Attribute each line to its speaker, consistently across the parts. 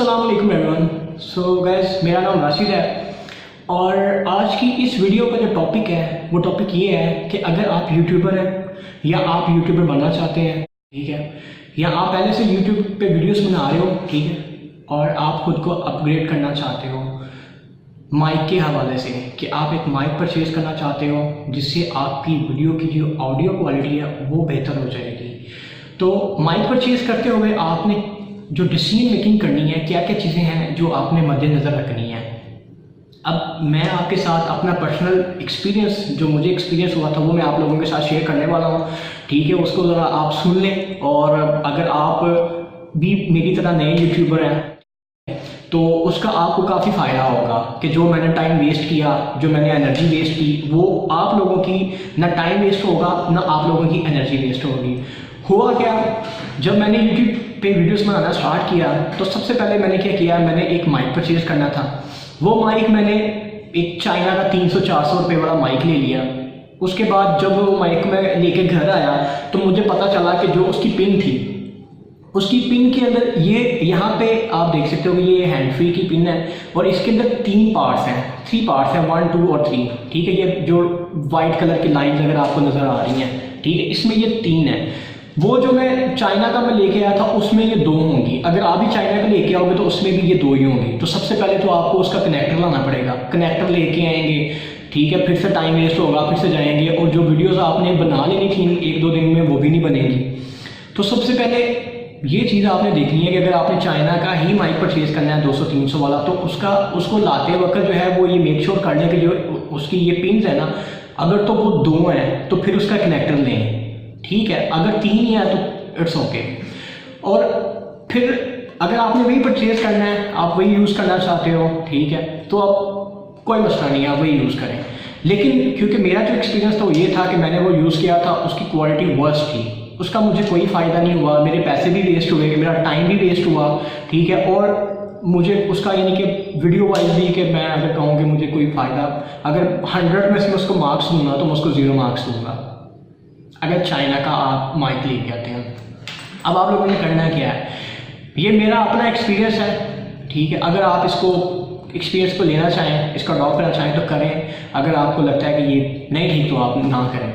Speaker 1: अस्सलाम वालेकुम everyone. So guys, मेरा नाम राशिद है और आज की इस वीडियो का जो टॉपिक है वो टॉपिक ये है कि अगर आप यूट्यूबर हैं या आप यूट्यूबर बनना चाहते हैं, ठीक है, या आप पहले से यूट्यूब पे वीडियोस बना रहे हो, ठीक है, और आप खुद को अपग्रेड करना चाहते हो माइक के हवाले से कि आप एक माइक परचेज़ करना चाहते हो जिससे आपकी वीडियो की जो ऑडियो क्वालिटी है वो बेहतर हो जाएगी। तो माइक परचेज़ करते हुए आपने जो डिसीजन मेकिंग करनी है, क्या क्या चीज़ें हैं जो आपने मद्देनज़र रखनी है। अब मैं आपके साथ अपना पर्सनल एक्सपीरियंस, जो मुझे एक्सपीरियंस हुआ था, वो मैं आप लोगों के साथ शेयर करने वाला हूँ, ठीक है। उसको ज़रा आप सुन लें और अगर आप भी मेरी तरह नए यूट्यूबर हैं तो उसका आपको काफ़ी फ़ायदा होगा कि जो मैंने टाइम वेस्ट किया, जो मैंने एनर्जी वेस्ट की, वो आप लोगों की ना टाइम वेस्ट होगा ना आप लोगों की एनर्जी वेस्ट होगी। हुआ क्या, जब मैंने यूट्यूब पे वीडियोस बनाना स्टार्ट किया तो सबसे पहले मैंने क्या किया, मैंने एक माइक परचेज़ करना था। वो माइक मैंने एक चाइना का 300-400 रुपये वाला माइक ले लिया। उसके बाद जब वो माइक मैं लेके घर आया तो मुझे पता चला कि जो उसकी पिन थी, उसकी पिन के अंदर ये यहाँ पे आप देख सकते हो कि ये हैंड फ्री की पिन है और इसके अंदर 3 पार्ट्स हैं 1, 2 और 3, ठीक है। ये जो वाइट कलर की लाइन्स अगर आपको नज़र आ रही हैं, ठीक है, इसमें ये 3 है। वो जो मैं चाइना का मैं लेके आया था उसमें ये 2 होंगी। अगर आप भी चाइना का लेके आओगे तो उसमें भी ये 2 ही होंगी। तो सबसे पहले तो आपको उसका कनेक्टर लाना पड़ेगा, कनेक्टर लेके आएंगे, ठीक है, फिर से टाइम वेस्ट होगा, फिर से जाएंगे और जो वीडियोज़ आपने बना लेनी थी 1-2 दिन में वो भी नहीं बनेगी। तो सबसे पहले ये चीज़ आपने देखनी है कि अगर आपने चाइना का ही माइक परचेज़ करना है 200-300 वाला, तो उसको लाते वक्त जो है वो ये मेक श्योर कर लें कि जो उसकी ये पिन्स है ना, अगर तो वो 2 हैं तो फिर उसका कनेक्टर लें, ठीक है। अगर 3 ही है तो इट्स ओके। और फिर अगर आपने वही परचेज़ करना है, आप वही यूज़ करना चाहते हो, ठीक है, तो आप कोई मसला नहीं है, आप वही यूज़ करें। लेकिन क्योंकि मेरा जो एक्सपीरियंस था वो ये था कि मैंने वो यूज़ किया था, उसकी क्वालिटी वर्स्ट थी, उसका मुझे कोई फ़ायदा नहीं हुआ, मेरे पैसे भी वेस्ट हुए, मेरा टाइम भी वेस्ट हुआ, ठीक है। और मुझे उसका यानी कि वीडियो वाइज भी कि मैं अगर कहूँ कि मुझे कोई फ़ायदा, अगर 100 में से मैं उसको मार्क्स दूंगा तो मैं उसको 0 मार्क्स दूंगा अगर चाइना का आप माइक लेके आते हैं। अब आप लोगों ने करना क्या है, ये मेरा अपना एक्सपीरियंस है, ठीक है। अगर आप इसको एक्सपीरियंस को लेना चाहें, इसको अडॉप्ट करना चाहें तो करें। अगर आपको लगता है कि ये नहीं ठीक तो आप ना करें।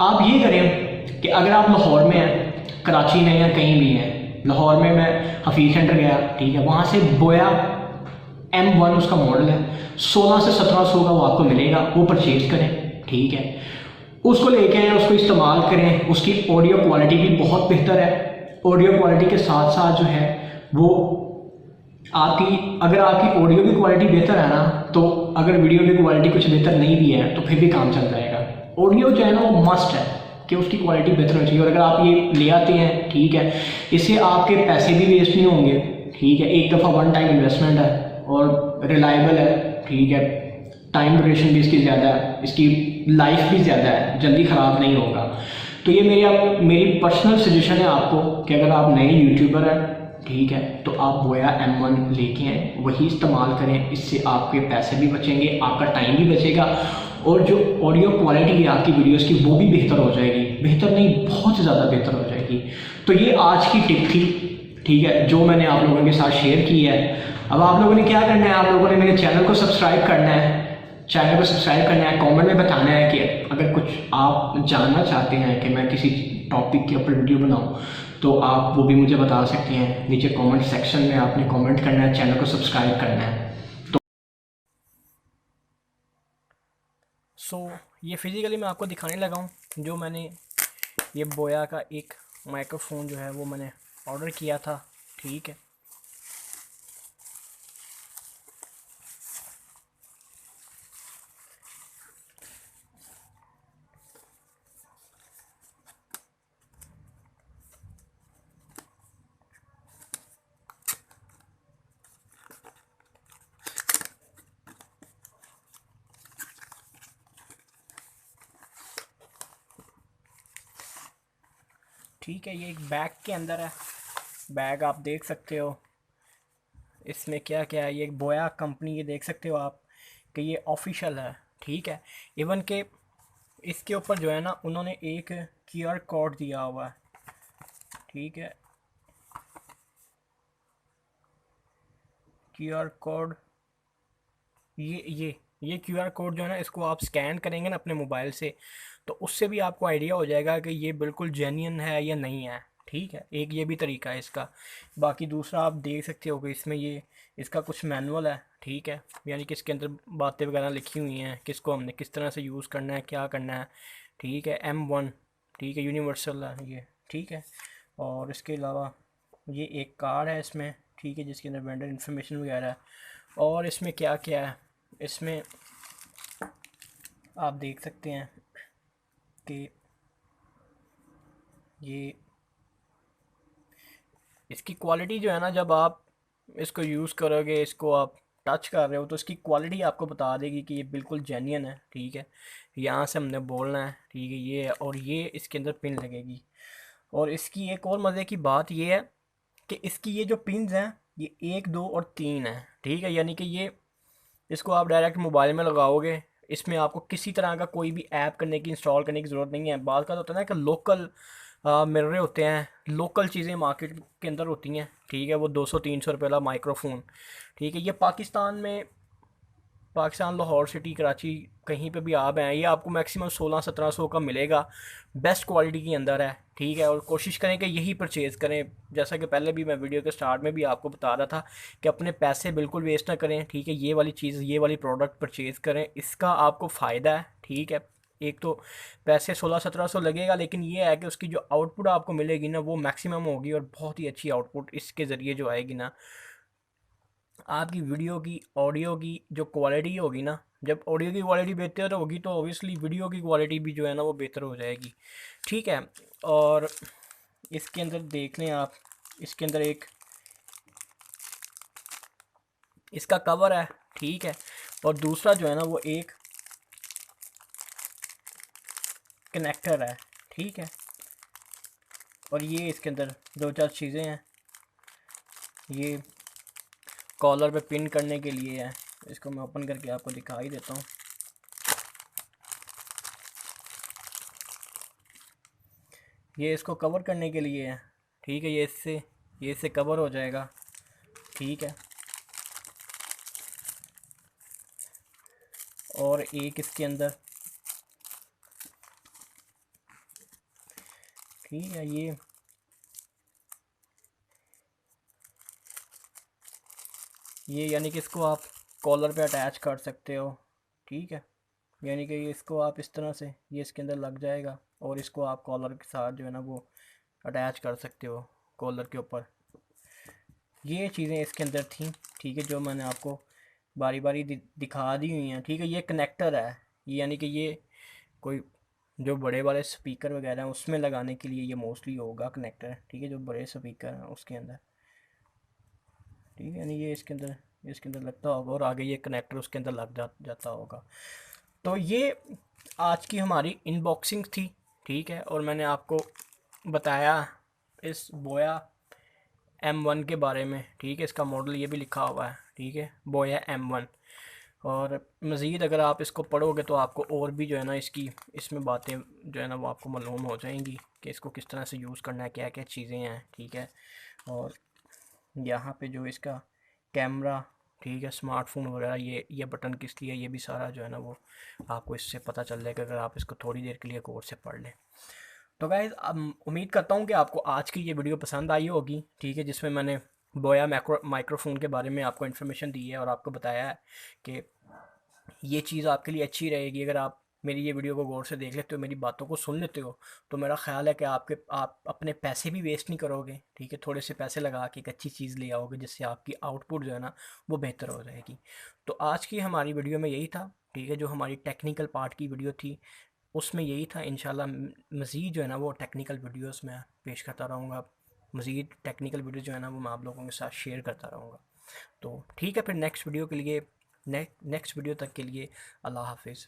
Speaker 1: आप ये करें कि अगर आप लाहौर में हैं, कराची में या कहीं भी हैं, लाहौर में मैं हफीज़ सेंटर गया, ठीक है, वहाँ से बोया M1 उसका मॉडल है, 16 से 1700 का वो आपको मिलेगा, वो परचेज़ करें, ठीक है। उसको लेके आए, उसको इस्तेमाल करें। उसकी ऑडियो क्वालिटी भी बहुत बेहतर है। ऑडियो क्वालिटी के साथ साथ जो है वो अगर आपकी ऑडियो की क्वालिटी बेहतर है ना, तो अगर वीडियो की क्वालिटी कुछ बेहतर नहीं भी है तो फिर भी काम चल जाएगा। ऑडियो जो है ना वो मस्ट है कि उसकी क्वालिटी बेहतर होनी चाहिए। और अगर आप ये ले आते हैं, ठीक है, इससे आपके पैसे भी वेस्ट नहीं होंगे, ठीक है। एक दफ़ा वन टाइम इन्वेस्टमेंट है और रिलायबल है, ठीक है। टाइम ड्यूरेशन भी इसकी ज़्यादा है, इसकी लाइफ भी ज़्यादा है, जल्दी ख़राब नहीं होगा। तो ये मेरी पर्सनल सजेशन है आपको कि अगर आप नए यूट्यूबर हैं, ठीक है, तो आप बोया M1 लेके आएँ, वही इस्तेमाल करें। इससे आपके पैसे भी बचेंगे, आपका टाइम भी बचेगा और जो ऑडियो क्वालिटी है आपकी वीडियोस की वो भी बेहतर हो जाएगी। बेहतर नहीं, बहुत ज़्यादा बेहतर हो जाएगी। तो ये आज की टिप थी, ठीक है, जो मैंने आप लोगों के साथ शेयर की है। अब आप लोगों ने क्या करना है, आप लोगों ने मेरे चैनल को सब्सक्राइब करना है, कमेंट में बताना है कि अगर कुछ आप जानना चाहते हैं कि मैं किसी टॉपिक के ऊपर वीडियो बनाऊं तो आप वो भी मुझे बता सकते हैं। नीचे कमेंट सेक्शन में आपने कमेंट करना है, चैनल को सब्सक्राइब करना है। तो ये फिज़िकली मैं आपको दिखाने लगा हूँ जो मैंने ये बोया का एक माइक्रोफोन जो है वो मैंने ऑर्डर किया था, ठीक है। ठीक है, ये एक बैग के अंदर है। बैग आप देख सकते हो इसमें क्या क्या है। ये एक बोया कंपनी, ये देख सकते हो आप कि ये ऑफिशियल है, ठीक है। इवन के इसके ऊपर जो है ना उन्होंने एक QR कोड दिया हुआ है, ठीक है। QR कोड, ये QR कोड जो है ना, इसको आप स्कैन करेंगे ना अपने मोबाइल से, तो उससे भी आपको आइडिया हो जाएगा कि ये बिल्कुल जेन्युइन है या नहीं है। ठीक है, एक ये भी तरीका है इसका। बाकी दूसरा आप देख सकते हो कि इसमें ये इसका कुछ मैनुअल है। ठीक है, यानी कि इसके अंदर बातें वगैरह लिखी हुई हैं, किसको हमने किस तरह से यूज़ करना है, क्या करना है। ठीक है, M1, ठीक है, यूनिवर्सल है ये। ठीक है, और इसके अलावा ये एक कार्ड है इसमें, ठीक है, जिसके अंदर वेंडर इन्फॉर्मेशन वगैरह है। और इसमें क्या क्या है, इसमें आप देख सकते हैं कि ये इसकी क्वालिटी जो है ना, जब आप इसको यूज़ करोगे, इसको आप टच कर रहे हो, तो इसकी क्वालिटी आपको बता देगी कि ये बिल्कुल जेन्युइन है। ठीक है, यहाँ से हमने बोलना है, ठीक है, ये है, और ये इसके अंदर पिन लगेगी। और इसकी एक और मज़े की बात ये है कि इसकी ये जो पिन्स हैं, ये 1, 2 और 3 है। ठीक है, यानी कि ये इसको आप डायरेक्ट मोबाइल में लगाओगे, इसमें आपको किसी तरह का कोई भी ऐप करने की, इंस्टॉल करने की ज़रूरत नहीं है। बात का तो होता है ना कि लोकल मिल रहे होते हैं, लोकल चीज़ें मार्केट के अंदर होती हैं। ठीक है, वो 200-300 रुपये वाला माइक्रोफोन। ठीक है, ये पाकिस्तान लाहौर सिटी, कराची, कहीं पे भी आप हैं, ये आपको मैक्सिमम 1600-1700 का मिलेगा। बेस्ट क्वालिटी के अंदर है। ठीक है, और कोशिश करें कि यही परचेज़ करें। जैसा कि पहले भी मैं वीडियो के स्टार्ट में भी आपको बता रहा था कि अपने पैसे बिल्कुल वेस्ट ना करें। ठीक है, ये वाली चीज़, ये वाली प्रोडक्ट परचेज़ करें, इसका आपको फ़ायदा है। ठीक है, एक तो पैसे 1600-1700 लगेगा, लेकिन ये है कि उसकी जो आउटपुट आपको मिलेगी ना, वो मैक्सिमम होगी, और बहुत ही अच्छी आउटपुट इसके ज़रिए जो आएगी ना, आपकी वीडियो की, ऑडियो की जो क्वालिटी होगी ना, जब ऑडियो की क्वालिटी बेहतर होगी तो ऑब्वियसली वीडियो की क्वालिटी भी जो है ना वो बेहतर हो जाएगी। ठीक है, और इसके अंदर देख लें आप, इसके अंदर एक इसका कवर है। ठीक है, और दूसरा जो है ना वो एक कनेक्टर है। ठीक है, और ये इसके अंदर 2-4 चीज़ें हैं। ये कॉलर पे पिन करने के लिए है, इसको मैं ओपन करके आपको दिखा ही देता हूँ। ये इसको कवर करने के लिए है। ठीक है, ये इससे कवर हो जाएगा। ठीक है, और एक इसके अंदर, ठीक है, ये यानी कि इसको आप कॉलर पे अटैच कर सकते हो। ठीक है, यानी कि इसको आप इस तरह से, ये इसके अंदर लग जाएगा, और इसको आप कॉलर के साथ जो है ना वो अटैच कर सकते हो कॉलर के ऊपर। ये चीज़ें इसके अंदर थी। ठीक है, जो मैंने आपको बारी बारी दिखा दी हुई हैं। ठीक है, ये कनेक्टर है, ये यानी कि ये कोई जो बड़े वाले स्पीकर वगैरह हैं उसमें लगाने के लिए ये मोस्टली होगा कनेक्टर। ठीक है, जो बड़े स्पीकर हैं उसके अंदर। ठीक है, यानी ये इसके अंदर लगता होगा, और आगे ये कनेक्टर उसके अंदर लग जाता होगा। तो ये आज की हमारी इनबॉक्सिंग थी। ठीक है, और मैंने आपको बताया इस बोया M1 के बारे में। ठीक है, इसका मॉडल ये भी लिखा हुआ है। ठीक है, बोया M1। और मज़ीद अगर आप इसको पढ़ोगे तो आपको और भी जो है ना इसमें बातें जो है ना वो आपको मालूम हो जाएंगी कि इसको किस तरह से यूज़ करना है, क्या क्या चीज़ें हैं। ठीक है, और यहाँ पे जो इसका कैमरा, ठीक है, स्मार्टफोन वगैरह, ये बटन किस लिए, ये भी सारा जो है ना वो आपको इससे पता चल जाएगा अगर आप इसको थोड़ी देर के लिए गौर से पढ़ लें। तो गाइज़, अब उम्मीद करता हूँ कि आपको आज की ये वीडियो पसंद आई होगी। ठीक है, जिसमें मैंने बोया माइक्रोफोन के बारे में आपको इन्फॉर्मेशन दी है, और आपको बताया है कि ये चीज़ आपके लिए अच्छी रहेगी। अगर आप मेरी ये वीडियो को गौर से देख लेते हो, मेरी बातों को सुन लेते हो, तो मेरा ख्याल है कि आप अपने पैसे भी वेस्ट नहीं करोगे। ठीक है, थोड़े से पैसे लगा के एक अच्छी चीज़ ले आओगे, जिससे आपकी आउटपुट जो है ना वो बेहतर हो जाएगी। तो आज की हमारी वीडियो में यही था। ठीक है, जो हमारी टेक्निकल पार्ट की वीडियो थी उसमें यही था। इंशाल्लाह मज़ीद जो है ना वो टेक्निकल वीडियोस में पेश करता रहूँगा। मज़ीद टेक्निकल वीडियो जो है ना वो मैं आप लोगों के साथ शेयर करता रहूँगा। तो ठीक है, फिर नेक्स्ट वीडियो तक के लिए अल्लाह हाफिज़।